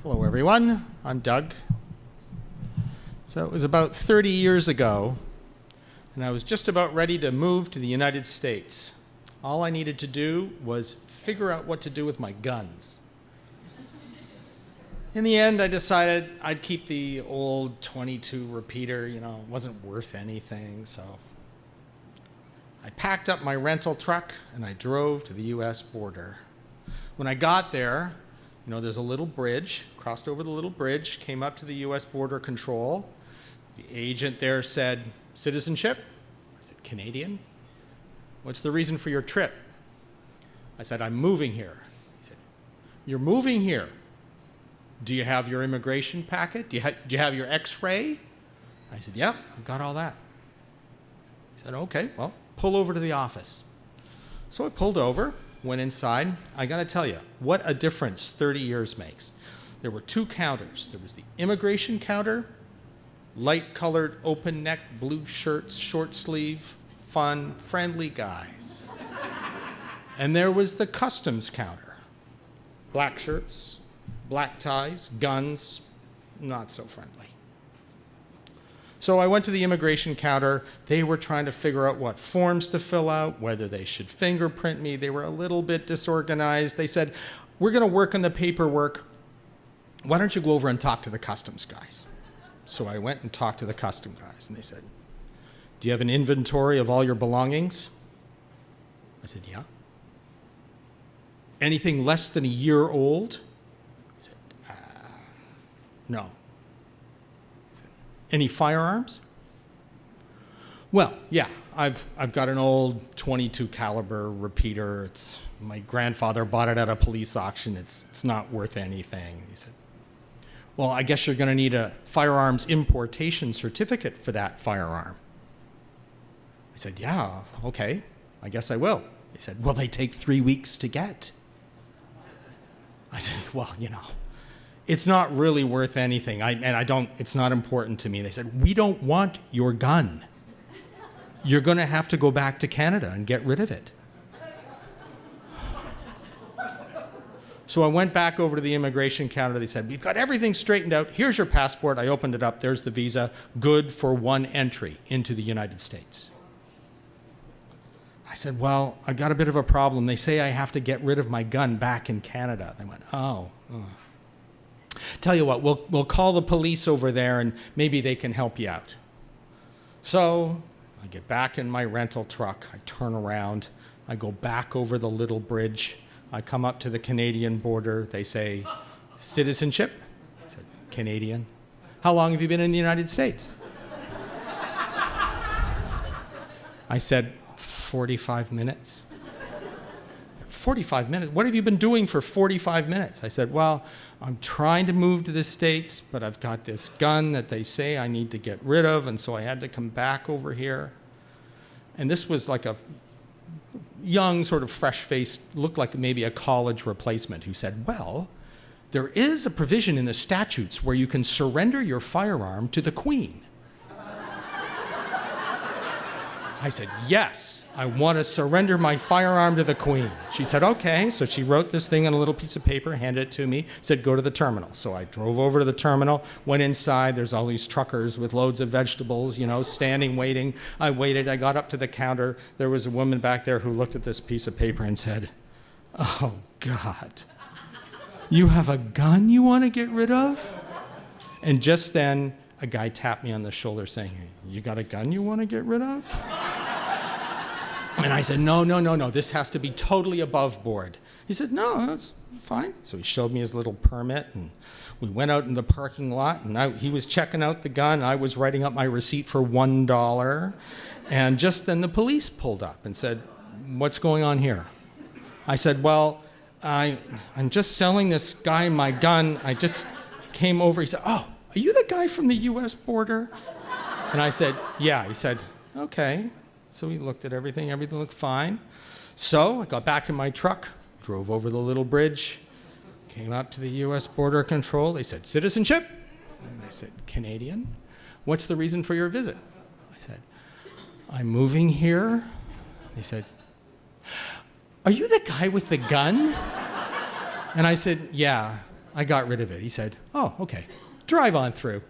Hello, everyone. I'm Doug. So it was about 30 years ago, and I was just about ready to move to the United States. All I needed to do was figure out what to do with my guns. In the end, I decided I'd keep the old 22 repeater. It wasn't worth anything, so I packed up my rental truck and I drove to the US border. When I got there, there's a little bridge, crossed over the little bridge, came up to the US border control. The agent there said, "Citizenship?" I said, "Canadian." "What's the reason for your trip?" I said, "I'm moving here." He said, "You're moving here? Do you have your immigration packet? Do you have your x-ray?" I said, "Yep, I've got all that." He said, "Okay, well, pull over to the office." So I pulled over, went inside. I got to tell you, what a difference 30 years makes. There were two counters. There was the immigration counter, light-colored, open-neck, blue shirts, short sleeve, fun, friendly guys. And there was the customs counter, black shirts, black ties, guns, not so friendly. So I went to the immigration counter. They were trying to figure out what forms to fill out, whether they should fingerprint me. They were a little bit disorganized. They said, "We're going to work on the paperwork. Why don't you go over and talk to the customs guys?" So I went and talked to the customs guys, and they said, "Do you have an inventory of all your belongings?" I said, "Yeah." "Anything less than a year old?" I said, "No." "Any firearms?" "Well, yeah, I've got an old 22 caliber repeater. My grandfather bought it at a police auction. It's not worth anything." He said, "Well, I guess you're going to need a firearms importation certificate for that firearm." I said, "Yeah, okay, I guess I will." He said, "Well, they take 3 weeks to get." I said, "Well, it's not really worth anything. It's not important to me." They said, "We don't want your gun. You're going to have to go back to Canada and get rid of it." So I went back over to the immigration counter. They said, "We've got everything straightened out. Here's your passport." I opened it up. There's the visa, good for one entry into the United States. I said, "Well, I've got a bit of a problem. They say I have to get rid of my gun back in Canada." They went, "Oh. Tell you what, we'll call the police over there and maybe they can help you out." So I get back in my rental truck. I turn around. I go back over the little bridge. I come up to the Canadian border. They say, "Citizenship?" I said, "Canadian." "How long have you been in the United States?" I said, 45 minutes. 45 minutes? What have you been doing for 45 minutes? I said, "Well, I'm trying to move to the States, but I've got this gun that they say I need to get rid of, and so I had to come back over here." And this was like a young, sort of fresh-faced, looked like maybe a college replacement who said, "Well, there is a provision in the statutes where you can surrender your firearm to the Queen." I said, "Yes, I want to surrender my firearm to the Queen." She said, "Okay." So she wrote this thing on a little piece of paper, handed it to me, said, "Go to the terminal." So I drove over to the terminal, went inside. There's all these truckers with loads of vegetables, standing, waiting. I waited. I got up to the counter. There was a woman back there who looked at this piece of paper and said, "Oh, God, you have a gun you want to get rid of?" And just then, a guy tapped me on the shoulder saying, "You got a gun you want to get rid of?" And I said, no, this has to be totally above board. He said, "No, that's fine." So he showed me his little permit, and we went out in the parking lot, and he was checking out the gun. I was writing up my receipt for $1. And just then the police pulled up and said, "What's going on here?" I said, "Well, I'm just selling this guy my gun. I just came over." He said, "Oh, are you the guy from the US border?" And I said, "Yeah." He said, "Okay." So he looked at everything. Everything looked fine. So I got back in my truck, drove over the little bridge, came up to the US border control. They said, "Citizenship?" And I said, "Canadian." "What's the reason for your visit?" I said, "I'm moving here." They said, "Are you the guy with the gun?" And I said, "Yeah, I got rid of it. He said, "Oh, okay. Drive on through."